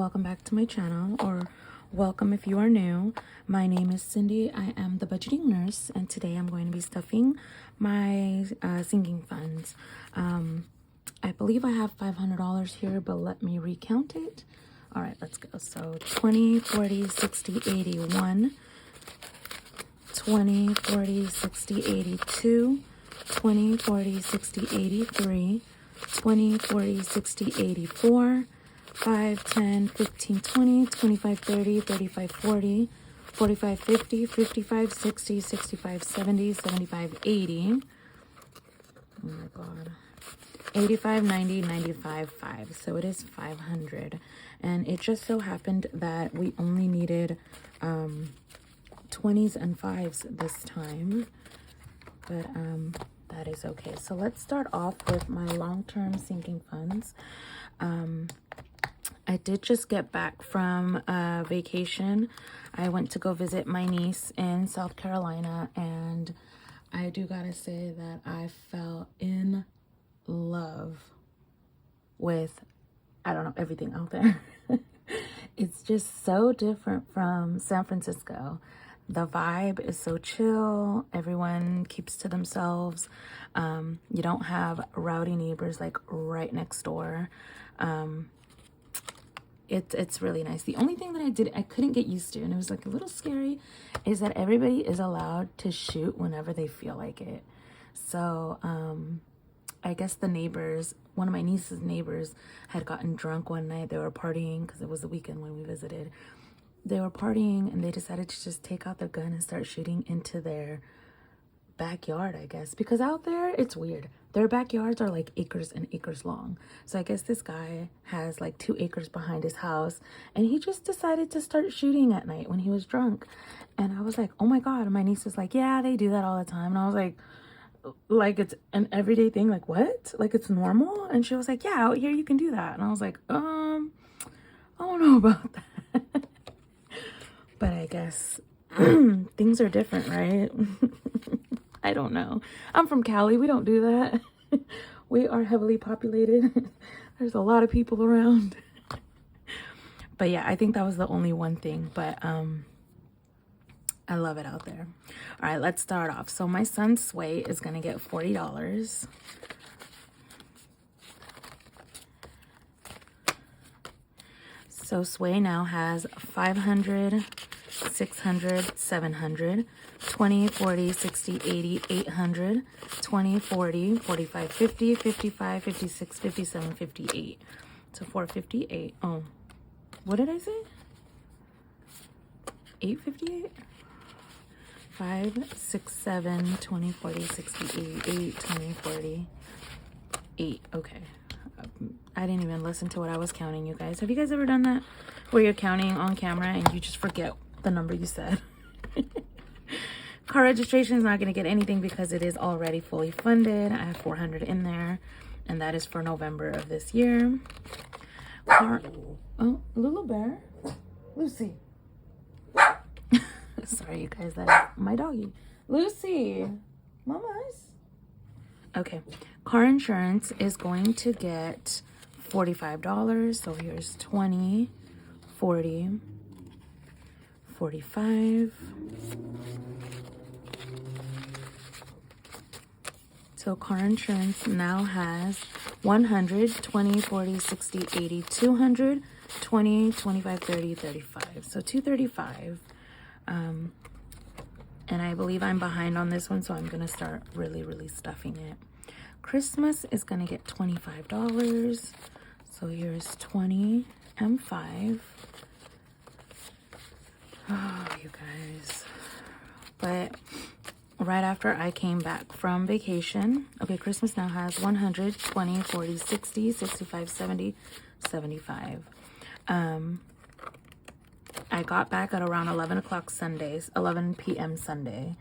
welcome back to my channel, or welcome if you are new. My name is Cindy. I am the budgeting nurse, and today I'm going to be stuffing my sinking funds. I believe I have $500 here, but let me recount it. All right, let's go. So 20, 40, 60, 81, 20, 40, 60, 82, 20, 40, 60, 83, 20, 40, 60, 84, 5, 10, 15, 20, 25, 30, 35, 40, 45, 50, 55, 60, 65, 70, 75, 80. Oh my God. 85, 90, 95, 5. So it is 500. And it just so happened that we only needed 20s and 5s this time. But that is okay. So let's start off with my long-term sinking funds. I did just get back from vacation. I went to go visit my niece in South Carolina, and I do gotta say that I fell in love with, I don't know, everything out there. It's just so different from San Francisco. The vibe is so chill. Everyone keeps to themselves. You don't have rowdy neighbors like right next door. It's really nice. The only thing that I couldn't get used to, and it was like a little scary, is that everybody is allowed to shoot whenever they feel like it. So I guess the neighbors, one of my niece's neighbors had gotten drunk one night. They were partying because it was the weekend when we visited. They were partying and they decided to just take out their gun and start shooting into their backyard, I guess, because out there it's weird. Their backyards are like acres and acres long. So I guess this guy has like 2 acres behind his house, and he just decided to start shooting at night when he was drunk. And I was like, oh my God. And my niece was like, yeah, they do that all the time. And I was like it's an everyday thing. Like, what? Like, it's normal? And she was like, yeah, out here you can do that. And I was like, I don't know about that. But I guess things are different, right? I don't know. I'm from Cali. We don't do that. We are heavily populated. There's a lot of people around. But yeah, I think that was the only one thing. But I love it out there. All right, let's start off. So my son Sway is going to get $40. So Sway now has 500, 600, 700, 20, 40, 60, 80, 800, 20, 40, 45, 50, 55, 56, 57, 58. So 458. Oh, what did I say? 858? 5, 6, 7, 20, 40, 60, 80, 8, 20, 40, 8. Okay. I didn't even listen to what I was counting, you guys. Have you guys ever done that? Where you're counting on camera and you just forget the number you said? Car registration is not going to get anything because it is already fully funded. I have 400 in there, and that is for November of this year. Oh, Lulu Bear. Lucy. Sorry, you guys, that is my doggy. Lucy. Mamas. Okay. Car insurance is going to get $45. So here's 20, 40, 45. So car insurance now has 100, 20, 40, 60, 80, 200, 20, 25, 30, 35. So 235. And I believe I'm behind on this one, so I'm going to start really stuffing it. Christmas is going to get $25. So here's 20 and 5. Oh, you guys. But right after I came back from vacation, okay, Christmas now has 100, 20, 40, 60, 65, 70, 75. I got back at around 11 o'clock Sundays, 11 p.m. Sunday.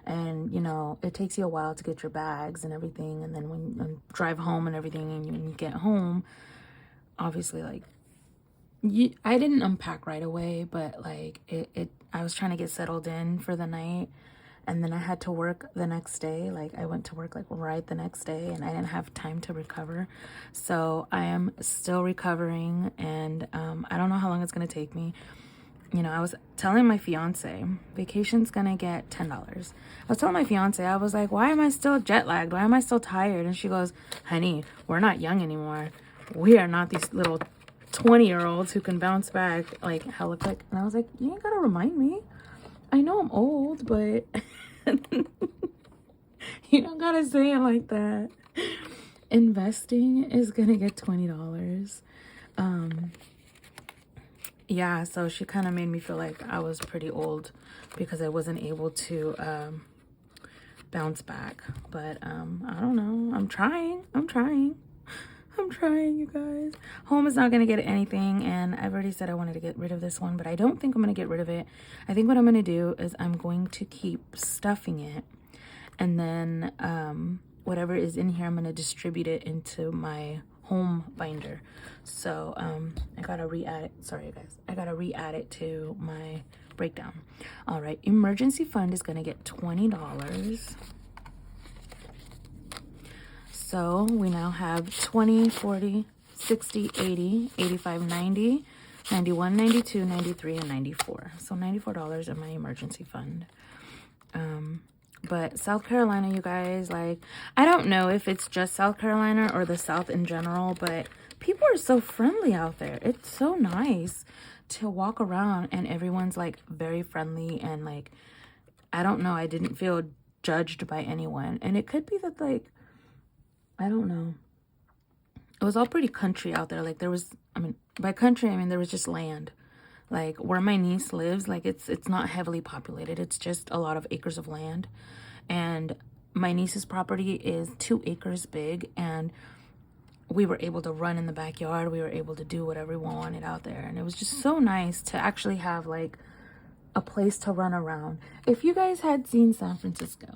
And, you know, it takes you a while to get your bags and everything. And then when you drive home and everything, and when you get home, obviously, like, I didn't unpack right away, but, like, I was trying to get settled in for the night. and then I had to work the next day. Like I went to work like right the next day, and I didn't have time to recover. So I am still recovering, and I don't know how long it's gonna take me. You know, I was telling my fiance, vacation's gonna get $10. I was telling my fiance, I was like, why am I still jet lagged? Why am I still tired? And she goes, honey, we're not young anymore. We are not these little 20-year-olds who can bounce back like hella quick. And I was like, you ain't gotta remind me. I know I'm old, but you don't gotta say it like that. Investing is gonna get $20. Yeah, so she kind of made me feel like I was pretty old because I wasn't able to bounce back. But I don't know. I'm trying, you guys. Home is not going to get anything, and I've already said I wanted to get rid of this one, but I don't think I'm going to get rid of it. I think what I'm going to do is I'm going to keep stuffing it, and then whatever is in here, I'm going to distribute it into my home binder. So I gotta re-add it. Sorry, guys. I gotta re-add it to my breakdown. All right, emergency fund is gonna get $20. So we now have 20, 40, 60, 80, 85, 90, 91, 92, 93, and 94. So $94 in my emergency fund. But South Carolina, you guys, like, I don't know if it's just South Carolina or the South in general, but people are so friendly out there. It's so nice to walk around and everyone's like very friendly, and like, I don't know, I didn't feel judged by anyone. And it could be that, like, I don't know, it was all pretty country out there. Like there was, I mean, by country, I mean there was just land. Like where my niece lives, like it's not heavily populated. It's just a lot of acres of land. And my niece's property is 2 acres big, and we were able to run in the backyard. We were able to do whatever we wanted out there. And it was just so nice to actually have like a place to run around. If you guys had seen San Francisco,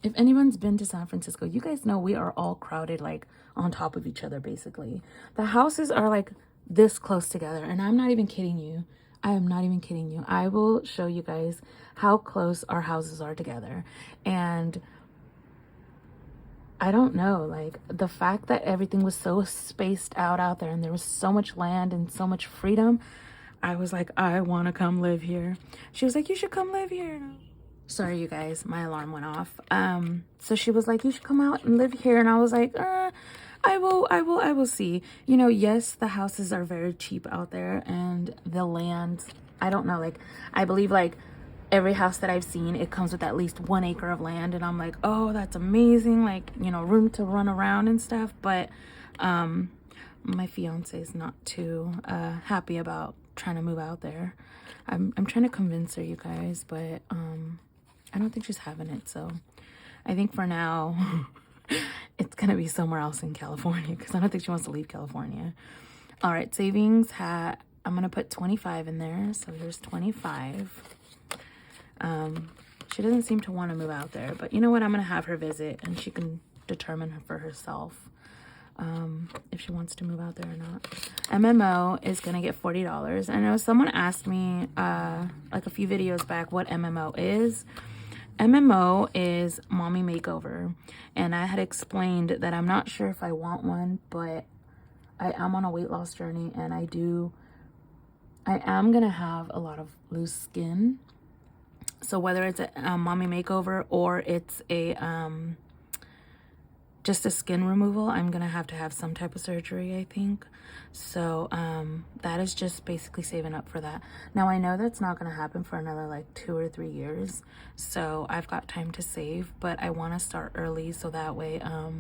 if anyone's been to San Francisco, you guys know we are all crowded like on top of each other basically. The houses are like this close together, and I'm not even kidding you. I am not even kidding you. I will show you guys how close our houses are together. And I don't know, like the fact that everything was so spaced out there, and there was so much land and so much freedom, I was like, I want to come live here. She was like, you should come live here. Sorry, you guys, my alarm went off. So she was like, you should come out and live here. And I was like, I will see. You know, yes, the houses are very cheap out there, and the land, I don't know, like, I believe like every house that I've seen, it comes with at least 1 acre of land, and I'm like, oh, that's amazing, like, you know, room to run around and stuff. But my fiance is not too happy about trying to move out there. I'm trying to convince her, you guys, but I don't think she's having it. So I think for now it's gonna be somewhere else in California, because I don't think she wants to leave California. All right, savings hat, I'm gonna put 25 in there. So here's 25. She doesn't seem to want to move out there, but you know what, I'm gonna have her visit and she can determine for herself if she wants to move out there or not. MMO is gonna get $40. I know someone asked me like a few videos back what MMO is. MMO is mommy makeover, and I had explained that I'm not sure if I want one, but I am on a weight loss journey, and I am gonna have a lot of loose skin. So whether it's a mommy makeover or it's a just a skin removal, I'm gonna have to have some type of surgery, I think. So that is just basically saving up for that. Now I know that's not gonna happen for another like 2 or 3 years, so I've got time to save, but I want to start early so that way I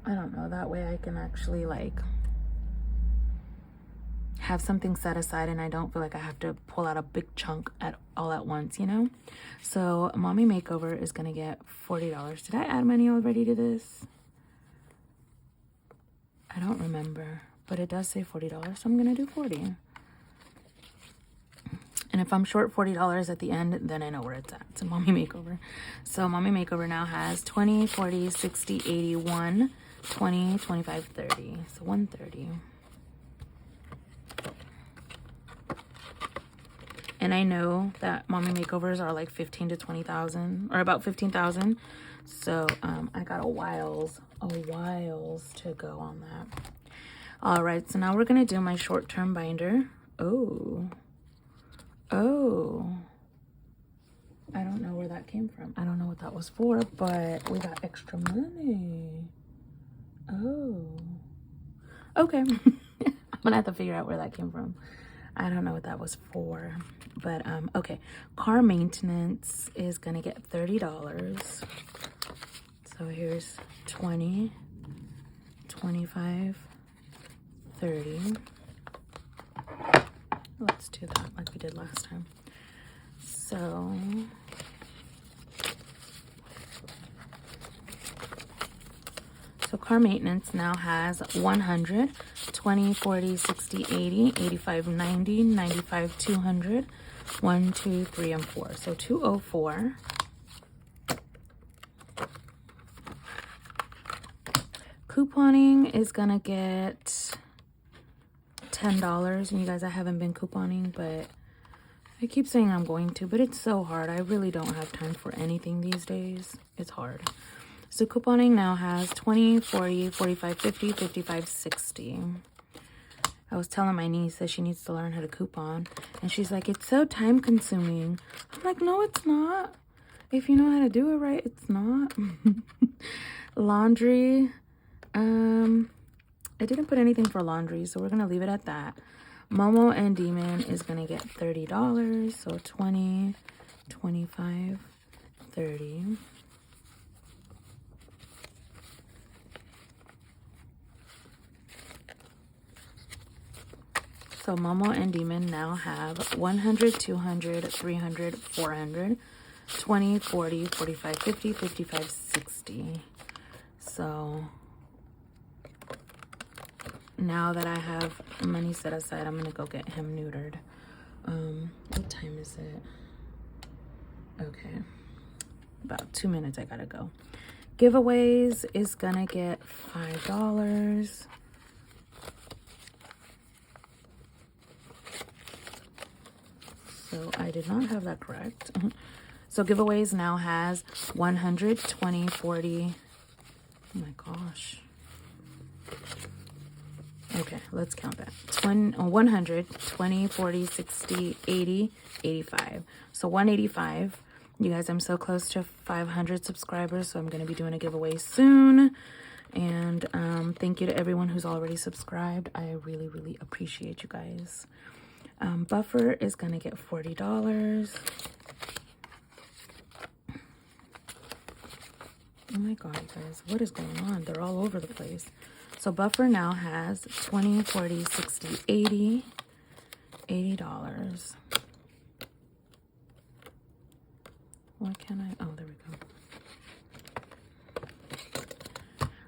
don't know, that way I can actually like have something set aside, and I don't feel like I have to pull out a big chunk all at once, you know? So mommy makeover is gonna get $40. Did I add money already to this? I don't remember, but it does say $40, so I'm gonna do 40. And if I'm short $40 at the end, then I know where it's at. It's a mommy makeover. So mommy makeover now has 20, 40, 60, 80, 1, 20, 25, 30. So 130. And I know that mommy makeovers are like 15 to 20,000, or about 15,000. So I got a whiles to go on that. All right, so now we're gonna do my short-term binder. Oh, I don't know where that came from. I don't know what that was for, but we got extra money. Oh, okay. I'm gonna have to figure out where that came from. I don't know what that was for, but okay. Car maintenance is gonna get $30. So here's 20, 25, 30. Let's do that like we did last time. So car maintenance now has 100, 20, 40, 60, 80, 85, 90, 95, 200, 1, 2, 3, and 4. So 204. Couponing is gonna get $10. And you guys, I haven't been couponing, but I keep saying I'm going to, but it's so hard. I really don't have time for anything these days. It's hard. So couponing now has 20, 40, 45, 50, 55, 60. I was telling my niece that she needs to learn how to coupon, and she's like, it's so time consuming. I'm like, no, it's not. If you know how to do it right, it's not. Laundry. I didn't put anything for laundry, so we're gonna leave it at that. Momo and Demon is gonna get $30. So 20, 25, 30. So Momo and Demon now have 100, 200, 300, 400, 20, 40, 45, 50, 55, 60. So now that I have money set aside, I'm gonna go get him neutered. What time is it? Okay, about 2 minutes. I gotta go. Giveaways is gonna get $5. So I did not have that correct. So giveaways now has 100, 20, 40. Oh my gosh. Okay, let's count that. 100, 20, 40, 60, 80, 85. So 185. You guys, I'm so close to 500 subscribers, so I'm going to be doing a giveaway soon. And thank you to everyone who's already subscribed. I really, really appreciate you guys. Buffer is going to get $40. Oh my god, you guys, what is going on? They're all over the place. So Buffer now has 20, 40, 60, 80, $80. Why can't I? Oh, there we go.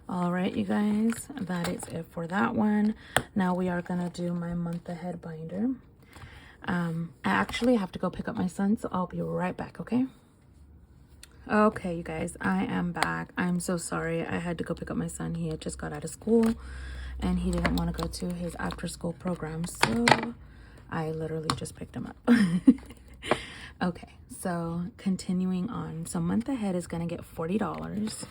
All right, you guys, that is it for that one. Now we are gonna do my month ahead binder. I actually have to go pick up my son, so I'll be right back, okay? Okay, you guys, I am back. I'm so sorry. I had to go pick up my son. He had just got out of school and he didn't want to go to his after school program, so I literally just picked him up. Okay, so continuing on. So month ahead is gonna get $40,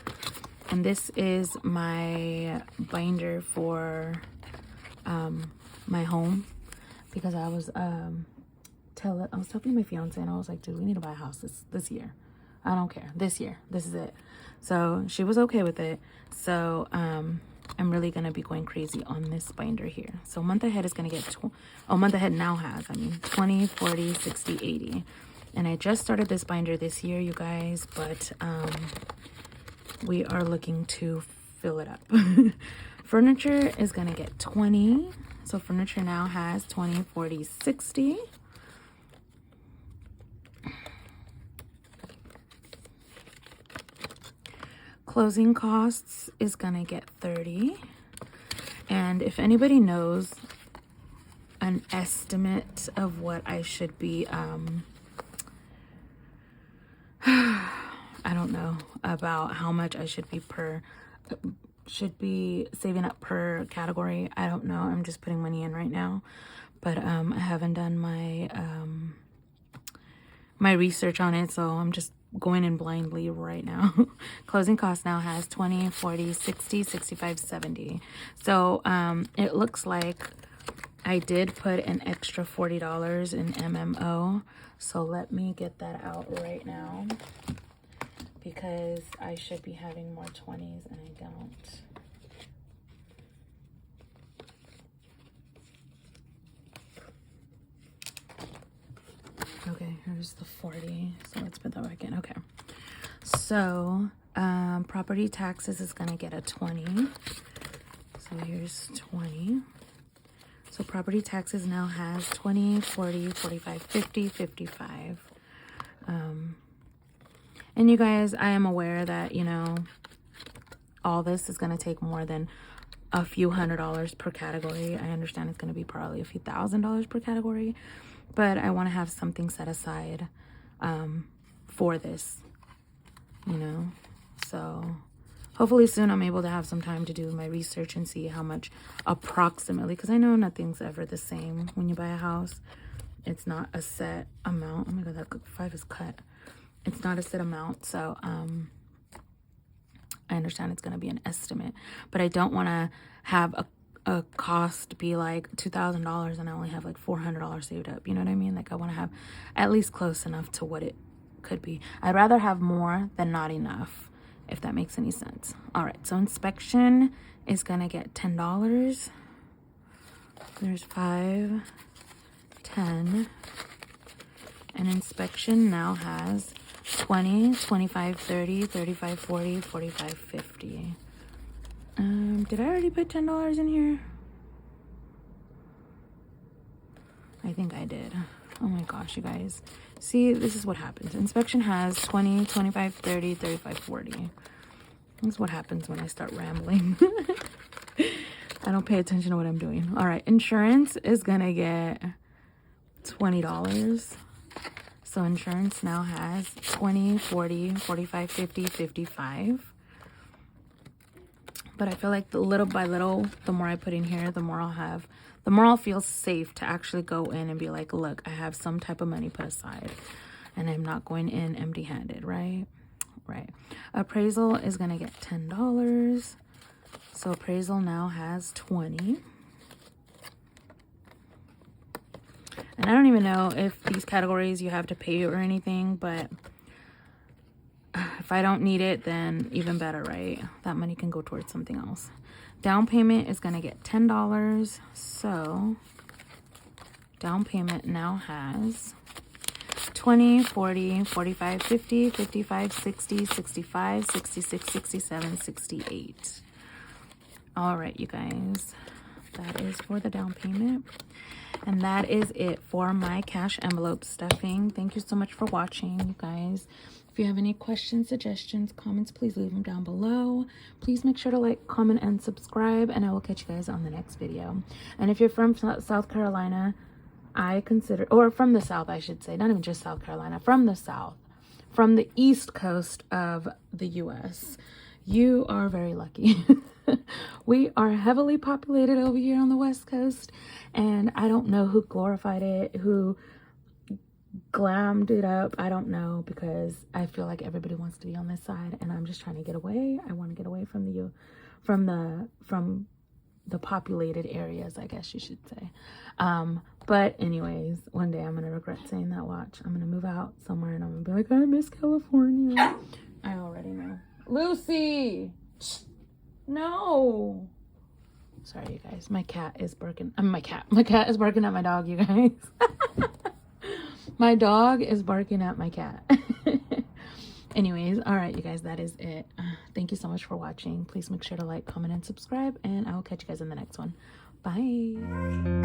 and this is my binder for my home, because I was talking to my fiance and I was like, dude, we need to buy a house this year. I don't care. This year. This is it. So she was okay with it. So I'm really going to be going crazy on this binder here. So month ahead is going to get, month ahead now has, 20, 40, 60, 80. And I just started this binder this year, you guys, but we are looking to fill it up. Furniture is going to get 20. So furniture now has 20, 40, 60. Closing costs is gonna get 30. And if anybody knows an estimate of what I should be, I don't know about how much I should be saving up per category. I don't know. I'm just putting money in right now, but I haven't done my my research on it, so I'm just going in blindly right now. Closing cost now has 20, 40, 60, 65, 70. So it looks like I did put an extra $40 in MMO. So let me get that out right now, because I should be having more 20s and I don't. Okay, here's the 40. So let's put that back in. Okay. So property taxes is going to get a 20. So here's 20. So property taxes now has 20, 40, 45, 50, 55. And you guys, I am aware that, you know, all this is going to take more than a few $100s per category. I understand it's going to be probably a few $1,000s per category, but I want to have something set aside for this, you know. So hopefully soon I'm able to have some time to do my research and see how much approximately, because I know nothing's ever the same when you buy a house. It's not a set amount. Oh my god, that 5 is cut. It's not a set amount, so I understand it's going to be an estimate, but I don't want to have a cost be like $2,000 and I only have like $400 saved up. You know what I mean? Like I want to have at least close enough to what it could be. I'd rather have more than not enough, if that makes any sense. All right, so inspection is going to get $10. There's 5, 10. And inspection now has 20, 25, 30, 35, 40, 45, 50. Did I already put $10 in here? I think I did. Oh my gosh, you guys. See, this is what happens. Inspection has 20, 25, 30, 35, 40. This is what happens when I start rambling. I don't pay attention to what I'm doing. All right, insurance is gonna get $20. So insurance now has 20, 40, 45, 50, 55. But I feel like little by little, the more I put in here, the more I'll have, the more I'll feel safe to actually go in and be like, look, I have some type of money put aside and I'm not going in empty-handed, right? Right. Appraisal is going to get $10. So appraisal now has 20. And I don't even know if these categories you have to pay or anything, but if I don't need it, then even better, right? That money can go towards something else. Down payment is going to get $10. So down payment now has 20, 40, 45, 50, 55, 60, 65, 66, 67, 68. All right, you guys. That is for the down payment. And that is it for my cash envelope stuffing. Thank you so much for watching, you guys. If you have any questions, suggestions, comments, please leave them down below. Please make sure to like, comment, and subscribe, and I will catch you guys on the next video. And if you're from South Carolina, I consider, or from the South, I should say, not even just South Carolina, from the South, from the East Coast of the U.S., you are very lucky. We are heavily populated over here on the West Coast, and I don't know who glorified it, who glammed it up. I don't know, because I feel like everybody wants to be on this side, and I'm just trying to get away. I want to get away from the populated areas, I guess you should say. But anyways, one day I'm gonna regret saying that. Watch, I'm gonna move out somewhere and I'm gonna be like, I miss California. I already know. Lucy, no. Sorry, you guys. My cat is barking. My cat is barking at my dog, you guys. My dog is barking at my cat. Anyways, all right, you guys, that is it. Thank you so much for watching. Please make sure to like, comment, and subscribe, and I will catch you guys in the next one. Bye.